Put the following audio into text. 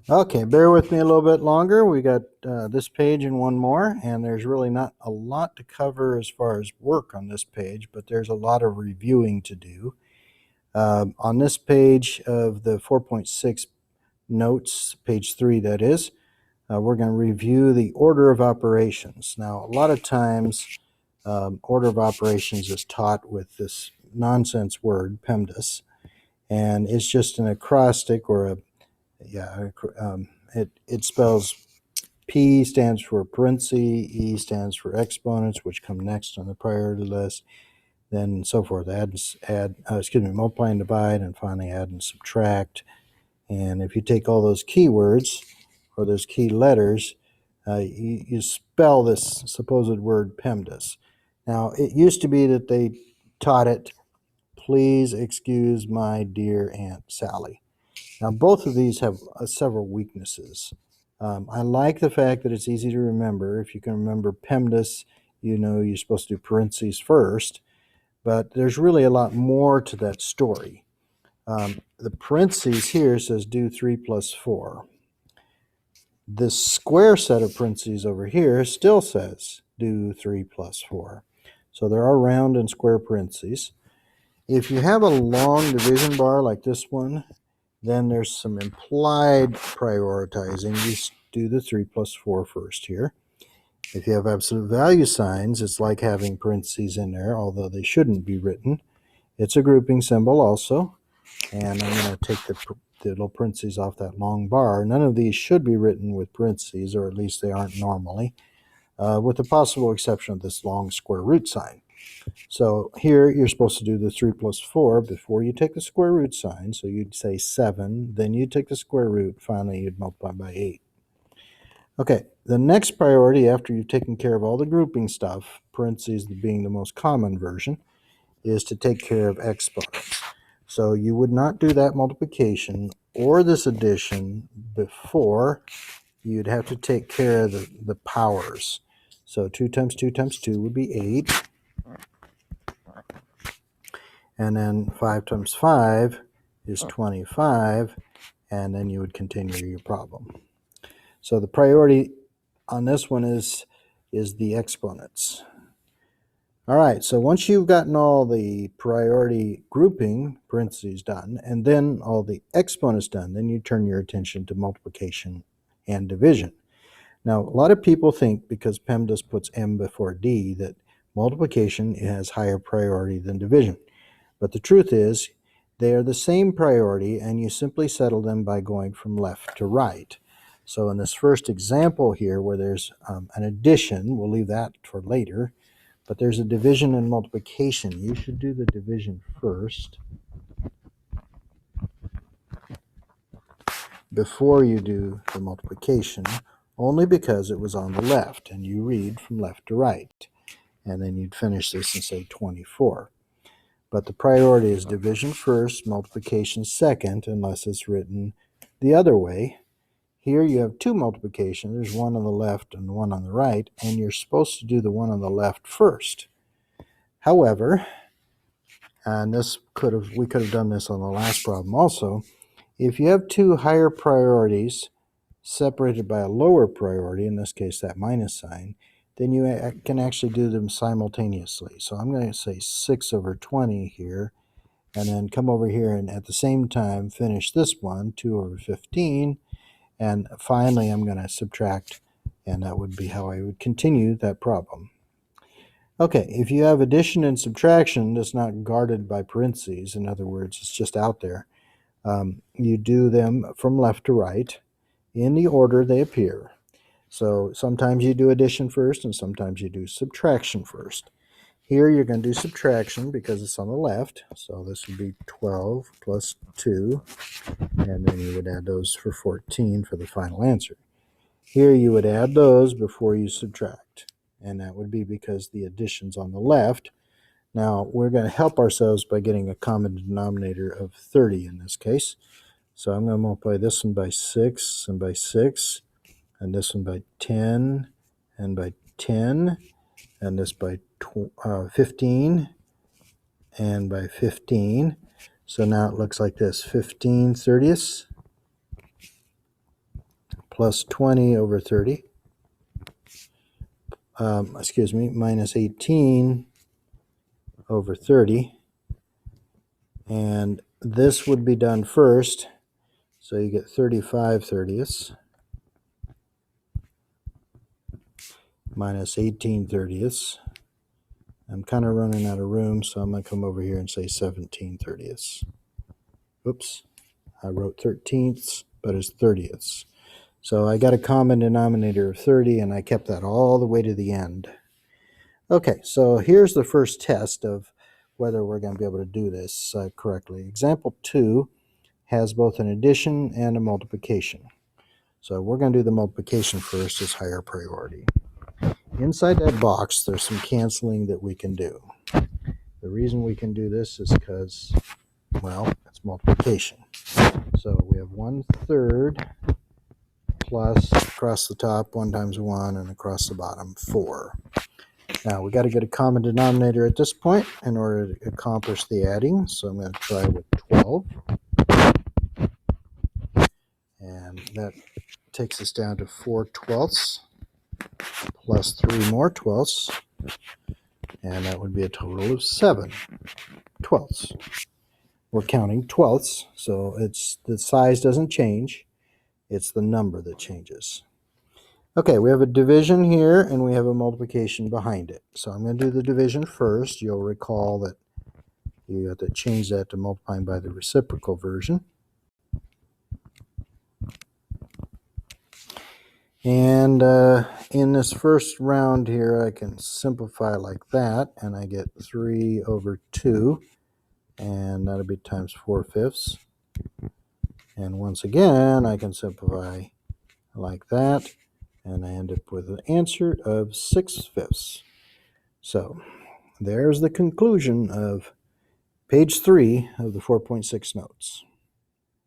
Okay, bear with me a little bit longer. We got this page and one more, and there's really not a lot to cover as far as work on this page, but there's a lot of reviewing to do. On this page of the 4.6 notes, page 3 that is, we're going to review the order of operations. Now, a lot of times, order of operations is taught with this nonsense word, PEMDAS, and it's just an acrostic or it spells P stands for parentheses, E stands for exponents, which come next on the priority list, then so forth. Multiply and divide, and finally add and subtract. And if you take all those keywords or those key letters, you spell this supposed word PEMDAS. Now, it used to be that they taught it, please excuse my dear Aunt Sally. Now, both of these have several weaknesses. I like the fact that it's easy to remember. If you can remember PEMDAS, you know you're supposed to do parentheses first, but there's really a lot more to that story. The parentheses here says do 3 plus 4. This square set of parentheses over here still says do 3 plus 4. So there are round and square parentheses. If you have a long division bar like this one, then there's some implied prioritizing. You do the 3 plus 4 first here. If you have absolute value signs, it's like having parentheses in there, although they shouldn't be written. It's a grouping symbol also, and I'm going to take the little parentheses off that long bar. None of these should be written with parentheses, or at least they aren't normally, with the possible exception of this long square root sign. So here you're supposed to do the 3 plus 4 before you take the square root sign. So you'd say 7, then you'd take the square root, finally you'd multiply by 8. Okay, the next priority after you've taken care of all the grouping stuff, parentheses being the most common version, is to take care of exponents. So you would not do that multiplication or this addition before you'd have to take care of the powers. So 2 times 2 times 2 would be 8. And then 5 times 5 is 25, and then you would continue your problem. So the priority on this one is the exponents. All right, so once you've gotten all the priority grouping, parentheses, done, and then all the exponents done, then you turn your attention to multiplication and division. Now, a lot of people think because PEMDAS puts M before D that multiplication has higher priority than division. But the truth is, they are the same priority, and you simply settle them by going from left to right. So in this first example here, where there's an addition, we'll leave that for later, but there's a division and multiplication. You should do the division first before you do the multiplication, only because it was on the left, and you read from left to right. And then you'd finish this and say 24. But the priority is division first, multiplication second, unless it's written the other way. Here you have two multiplications. There's one on the left and one on the right, and you're supposed to do the one on the left first. However, and we could have done this on the last problem also, if you have two higher priorities separated by a lower priority, in this case that minus sign, then you can actually do them simultaneously. So I'm going to say 6 over 20 here, and then come over here and at the same time finish this one, 2 over 15, and finally I'm going to subtract, and that would be how I would continue that problem. Okay, if you have addition and subtraction that's not guarded by parentheses, in other words, it's just out there, you do them from left to right in the order they appear. So sometimes you do addition first and sometimes you do subtraction first. Here you're going to do subtraction because it's on the left. So this would be 12 plus 2, and then you would add those for 14 for the final answer. Here you would add those before you subtract, and that would be because the addition's on the left. Now we're going to help ourselves by getting a common denominator of 30 in this case. So I'm going to multiply this one by 6 and by 6, and this one by 10 and by 10, and this by 15 and by 15. So now it looks like this: 15 thirtieths plus 20 over 30. Minus 18 over 30. And this would be done first. So you get 35 thirtieths minus 18 thirtieths. I'm kind of running out of room, so I'm going to come over here and say 17 thirtieths. Oops, I wrote 13ths, but it's 30ths. So I got a common denominator of 30, and I kept that all the way to the end. Okay, so here's the first test of whether we're going to be able to do this correctly. Example 2 has both an addition and a multiplication. So we're going to do the multiplication first as higher priority. Inside that box, there's some canceling that we can do. The reason we can do this is because, well, it's multiplication. So we have 1/3 plus across the top 1 times 1 and across the bottom 4. Now we got to get a common denominator at this point in order to accomplish the adding. So I'm going to try with 12. And that takes us down to 4/12 plus 3 more 12ths. And that would be a total of 7/12. We're counting 12ths, so it's the size doesn't change. It's the number that changes. Okay, we have a division here, and we have a multiplication behind it. So I'm going to do the division first. You'll recall that you have to change that to multiplying by the reciprocal version. And in this first round here, I can simplify like that, and I get 3 over 2, and that'll be times 4/5. And once again, I can simplify like that, and I end up with an answer of 6/5. So there's the conclusion of page 3 of the 4.6 notes.